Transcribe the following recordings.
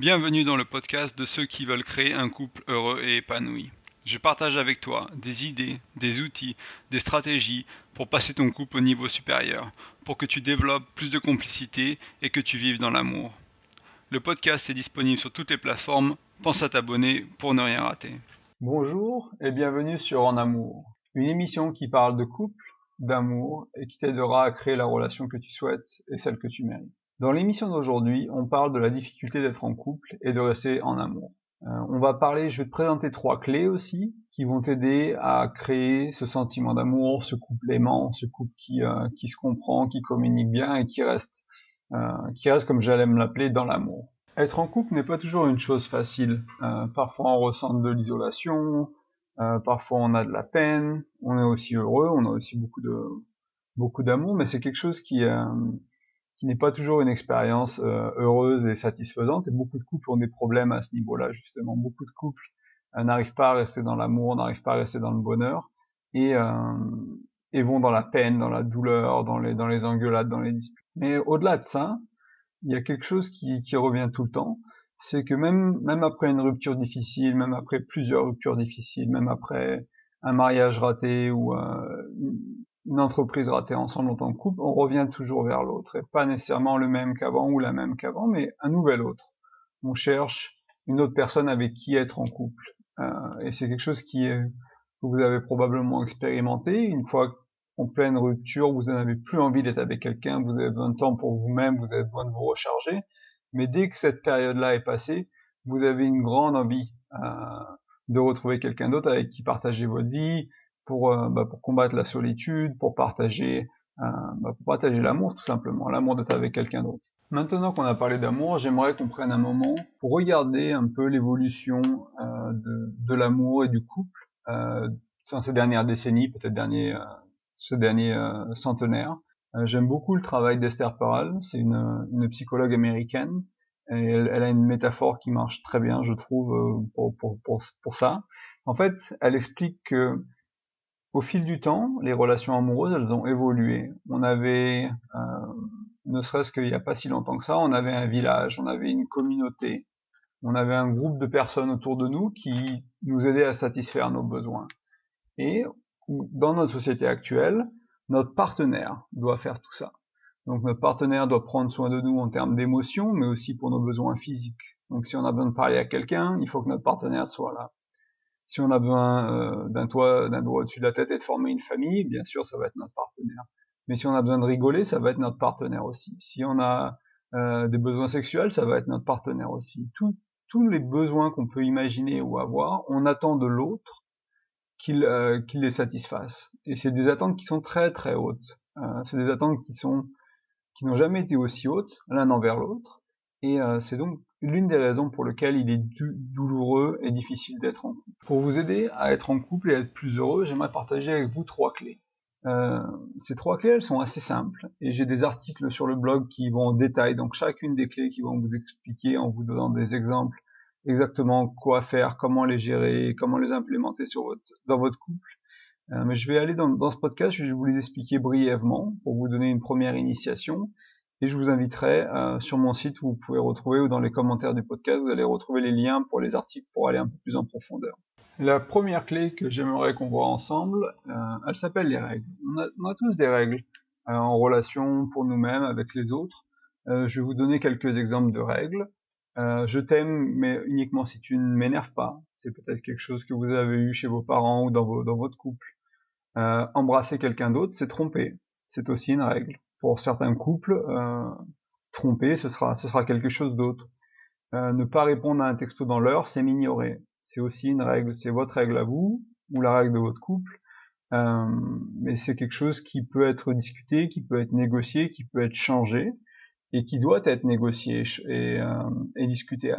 Bienvenue dans le podcast de ceux qui veulent créer un couple heureux et épanoui. Je partage avec toi des idées, des outils, des stratégies pour passer ton couple au niveau supérieur, pour que tu développes plus de complicité et que tu vives dans l'amour. Le podcast est disponible sur toutes les plateformes, pense à t'abonner pour ne rien rater. Bonjour et bienvenue sur En Amour, une émission qui parle de couple, d'amour et qui t'aidera à créer la relation que tu souhaites et celle que tu mérites. Dans l'émission d'aujourd'hui, on parle de la difficulté d'être en couple et de rester en amour. Je vais te présenter 3 clés aussi qui vont t'aider à créer ce sentiment d'amour, ce couple aimant, ce couple qui se comprend, qui communique bien et qui reste comme j'allais me l'appeler, dans l'amour. Être en couple n'est pas toujours une chose facile. Parfois on ressent de l'isolation, parfois on a de la peine, on est aussi heureux, on a aussi beaucoup d'amour, mais c'est quelque chose qui n'est pas toujours une expérience heureuse et satisfaisante. Et beaucoup de couples ont des problèmes à ce niveau-là, justement. Beaucoup de couples n'arrivent pas à rester dans l'amour, n'arrivent pas à rester dans le bonheur, et, euh, et vont dans la peine, dans la douleur, dans les engueulades, dans les disputes. Mais au-delà de ça, il y a quelque chose qui revient tout le temps, c'est que même après une rupture difficile, même après plusieurs ruptures difficiles, même après un mariage raté ou une entreprise ratée ensemble en tant que couple, on revient toujours vers l'autre, et pas nécessairement le même qu'avant ou la même qu'avant, mais un nouvel autre. On cherche une autre personne avec qui être en couple. Et c'est quelque chose que vous avez probablement expérimenté. Une fois en pleine rupture, vous n'en avez plus envie d'être avec quelqu'un, vous avez besoin de temps pour vous-même, vous avez besoin de vous recharger. Mais dès que cette période-là est passée, vous avez une grande envie de retrouver quelqu'un d'autre avec qui partager votre vie, pour combattre la solitude, pour partager l'amour tout simplement, l'amour d'être avec quelqu'un d'autre. Maintenant qu'on a parlé d'amour, j'aimerais qu'on prenne un moment pour regarder un peu l'évolution de l'amour et du couple dans ces dernières décennies, peut-être ce dernier centenaire. J'aime beaucoup le travail d'Esther Perel, c'est une psychologue américaine, et elle a une métaphore qui marche très bien, je trouve, pour ça. En fait, elle explique que au fil du temps, les relations amoureuses, elles ont évolué. On avait, ne serait-ce qu'il n'y a pas si longtemps que ça, on avait un village, on avait une communauté, on avait un groupe de personnes autour de nous qui nous aidaient à satisfaire nos besoins. Et dans notre société actuelle, notre partenaire doit faire tout ça. Donc notre partenaire doit prendre soin de nous en termes d'émotions, mais aussi pour nos besoins physiques. Donc si on a besoin de parler à quelqu'un, il faut que notre partenaire soit là. Si on a besoin d'un doigt au-dessus de la tête et de former une famille, bien sûr, ça va être notre partenaire. Mais si on a besoin de rigoler, ça va être notre partenaire aussi. Si on a des besoins sexuels, ça va être notre partenaire aussi. Tous les besoins qu'on peut imaginer ou avoir, on attend de l'autre qu'il les satisfasse. Et c'est des attentes qui sont très très hautes. C'est des attentes qui n'ont jamais été aussi hautes l'un envers l'autre. Et c'est donc l'une des raisons pour lesquelles il est douloureux et difficile d'être en couple. Pour vous aider à être en couple et à être plus heureux, j'aimerais partager avec vous 3 clés. Ces 3 clés, elles sont assez simples, et j'ai des articles sur le blog qui vont en détail, donc chacune des clés qui vont vous expliquer en vous donnant des exemples exactement quoi faire, comment les gérer, comment les implémenter dans votre couple. Mais je vais aller dans ce podcast, je vais vous les expliquer brièvement pour vous donner une première initiation. Et je vous inviterai sur mon site où vous pouvez retrouver, ou dans les commentaires du podcast, vous allez retrouver les liens pour les articles pour aller un peu plus en profondeur. La première clé que j'aimerais qu'on voit ensemble, elle s'appelle les règles. On a tous des règles en relation pour nous-mêmes, avec les autres. Je vais vous donner quelques exemples de règles. Je t'aime, mais uniquement si tu ne m'énerves pas. C'est peut-être quelque chose que vous avez eu chez vos parents ou dans votre couple. Embrasser quelqu'un d'autre, c'est tromper. C'est aussi une règle. Pour certains couples, tromper, ce sera quelque chose d'autre. Ne pas répondre à un texto dans l'heure, c'est m'ignorer. C'est aussi une règle. C'est votre règle à vous, ou la règle de votre couple. Mais c'est quelque chose qui peut être discuté, qui peut être négocié, qui peut être changé, et qui doit être négocié et discuté.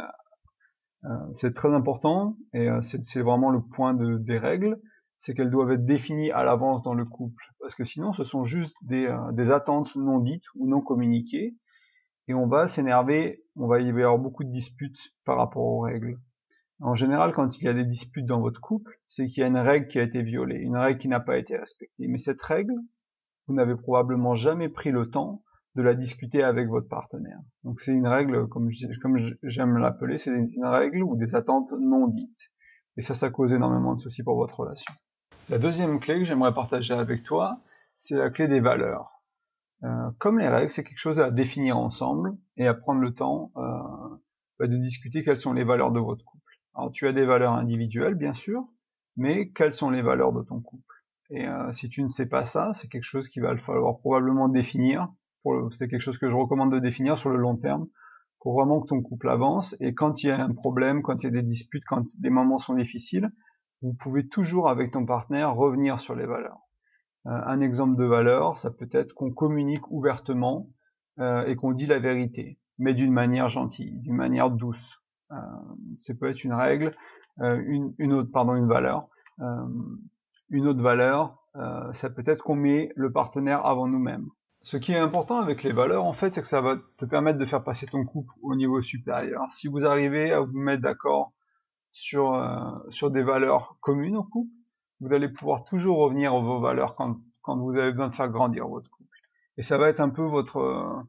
C'est très important, et c'est vraiment le point des règles, c'est qu'elles doivent être définies à l'avance dans le couple, parce que sinon ce sont juste des attentes non dites ou non communiquées, et on va s'énerver, il va y avoir beaucoup de disputes par rapport aux règles. En général, quand il y a des disputes dans votre couple, c'est qu'il y a une règle qui a été violée, une règle qui n'a pas été respectée. Mais cette règle, vous n'avez probablement jamais pris le temps de la discuter avec votre partenaire. Donc c'est une règle, comme j'aime l'appeler, c'est une règle ou des attentes non dites. Et ça cause énormément de soucis pour votre relation. La deuxième clé que j'aimerais partager avec toi, c'est la clé des valeurs. Comme les règles, c'est quelque chose à définir ensemble et à prendre le temps de discuter quelles sont les valeurs de votre couple. Alors tu as des valeurs individuelles, bien sûr, mais quelles sont les valeurs de ton couple? Et si tu ne sais pas ça, c'est quelque chose qu'il va falloir probablement définir. C'est quelque chose que je recommande de définir sur le long terme pour vraiment que ton couple avance. Et quand il y a un problème, quand il y a des disputes, quand les moments sont difficiles, vous pouvez toujours avec ton partenaire revenir sur les valeurs. Un exemple de valeur, ça peut être qu'on communique ouvertement et qu'on dit la vérité, mais d'une manière gentille, d'une manière douce. Ça peut être une règle, une valeur. Une autre valeur, ça peut être qu'on met le partenaire avant nous-mêmes. Ce qui est important avec les valeurs, en fait, c'est que ça va te permettre de faire passer ton couple au niveau supérieur. Si vous arrivez à vous mettre d'accord sur des valeurs communes au couple, vous allez pouvoir toujours revenir à vos valeurs quand vous avez besoin de faire grandir votre couple. Et ça va être un peu votre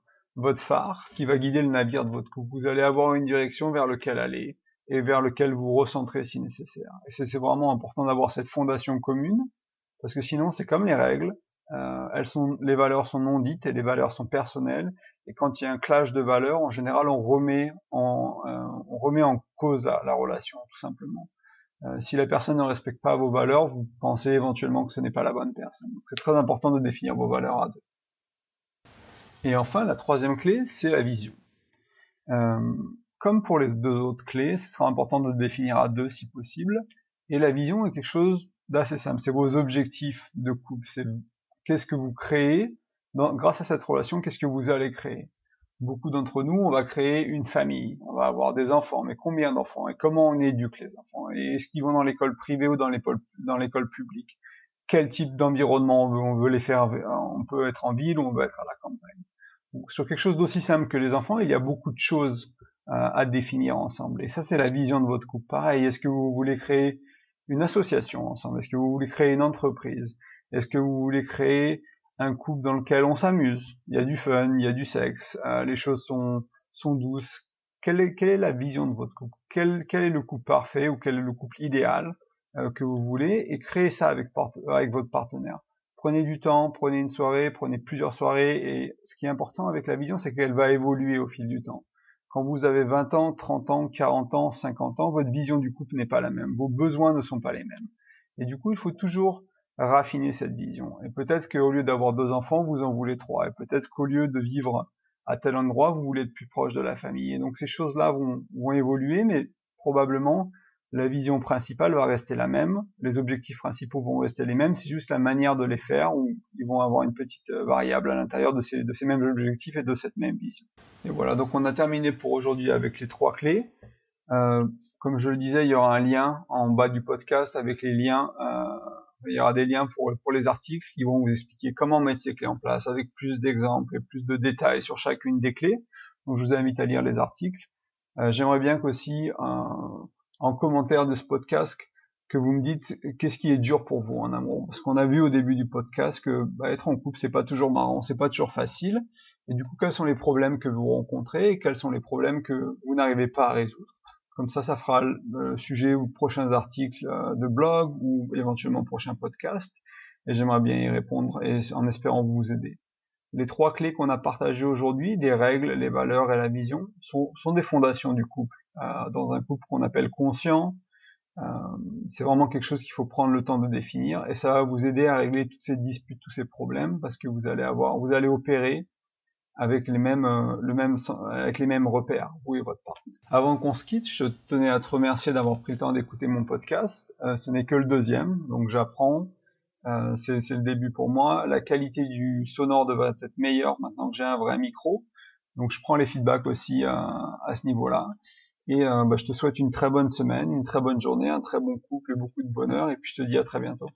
phare qui va guider le navire de votre couple. Vous allez avoir une direction vers laquelle aller et vers lequel vous recentrez si nécessaire. Et c'est vraiment important d'avoir cette fondation commune, parce que sinon c'est comme les règles, les valeurs sont non dites et les valeurs sont personnelles, et quand il y a un clash de valeurs, en général on remet en cause la relation, tout simplement. Si la personne ne respecte pas vos valeurs, vous pensez éventuellement que ce n'est pas la bonne personne. Donc c'est très important de définir vos valeurs à deux. Et enfin, la troisième clé, c'est la vision. Comme pour les deux autres clés, ce sera important de le définir à deux si possible. Et la vision est quelque chose d'assez simple. C'est vos objectifs de couple. C'est qu'est-ce que vous créez grâce à cette relation, qu'est-ce que vous allez créer. Beaucoup d'entre nous, on va créer une famille, on va avoir des enfants, mais combien d'enfants? Et comment on éduque les enfants? Et est-ce qu'ils vont dans l'école privée ou dans l'école publique? Quel type d'environnement on veut les faire? On peut être en ville ou on veut être à la campagne. Donc, sur quelque chose d'aussi simple que les enfants, il y a beaucoup de choses à définir ensemble. Et ça, c'est la vision de votre couple. Pareil, est-ce que vous voulez créer une association ensemble? Est-ce que vous voulez créer une entreprise? Est-ce que vous voulez créer un couple dans lequel on s'amuse? Il y a du fun, il y a du sexe, les choses sont douces. Quelle est la vision de votre couple? Quel est le couple parfait ou quel est le couple idéal que vous voulez? Et créez ça avec votre partenaire. Prenez du temps, prenez une soirée, prenez plusieurs soirées, et ce qui est important avec la vision, c'est qu'elle va évoluer au fil du temps. Quand vous avez 20 ans, 30 ans, 40 ans, 50 ans, votre vision du couple n'est pas la même, vos besoins ne sont pas les mêmes. Et du coup, il faut toujours raffiner cette vision. Et peut-être qu'au lieu d'avoir 2 enfants, vous en voulez 3. Et peut-être qu'au lieu de vivre à tel endroit, vous voulez être plus proche de la famille. Et donc ces choses-là vont évoluer, mais probablement la vision principale va rester la même, les objectifs principaux vont rester les mêmes, c'est juste la manière de les faire où ils vont avoir une petite variable à l'intérieur de ces mêmes objectifs et de cette même vision. Et voilà, donc on a terminé pour aujourd'hui avec les 3 clés. Comme je le disais, il y aura un lien en bas du podcast avec les liens. Il y aura des liens pour les articles qui vont vous expliquer comment mettre ces clés en place avec plus d'exemples et plus de détails sur chacune des clés. Donc je vous invite à lire les articles. J'aimerais bien qu'aussi en commentaire de ce podcast que vous me dites qu'est-ce qui est dur pour vous en amour, parce qu'on a vu au début du podcast que être en couple c'est pas toujours marrant, c'est pas toujours facile, et du coup quels sont les problèmes que vous rencontrez et quels sont les problèmes que vous n'arrivez pas à résoudre. Comme ça fera le sujet ou prochains articles de blog ou éventuellement prochain podcast, et j'aimerais bien y répondre et en espérant vous aider. Les 3 clés qu'on a partagées aujourd'hui, des règles, les valeurs et la vision, sont des fondations du couple. Dans un couple qu'on appelle conscient, c'est vraiment quelque chose qu'il faut prendre le temps de définir, et ça va vous aider à régler toutes ces disputes, tous ces problèmes, parce que vous allez opérer avec les mêmes repères, vous et votre partenaire. Avant qu'on se quitte, je tenais à te remercier d'avoir pris le temps d'écouter mon podcast. Ce n'est que le 2e, donc j'apprends. C'est le début pour moi. La qualité du sonore devrait être meilleure maintenant que j'ai un vrai micro. Donc je prends les feedbacks aussi à ce niveau-là. Et je te souhaite une très bonne semaine, une très bonne journée, un très bon couple et beaucoup de bonheur. Et puis je te dis à très bientôt.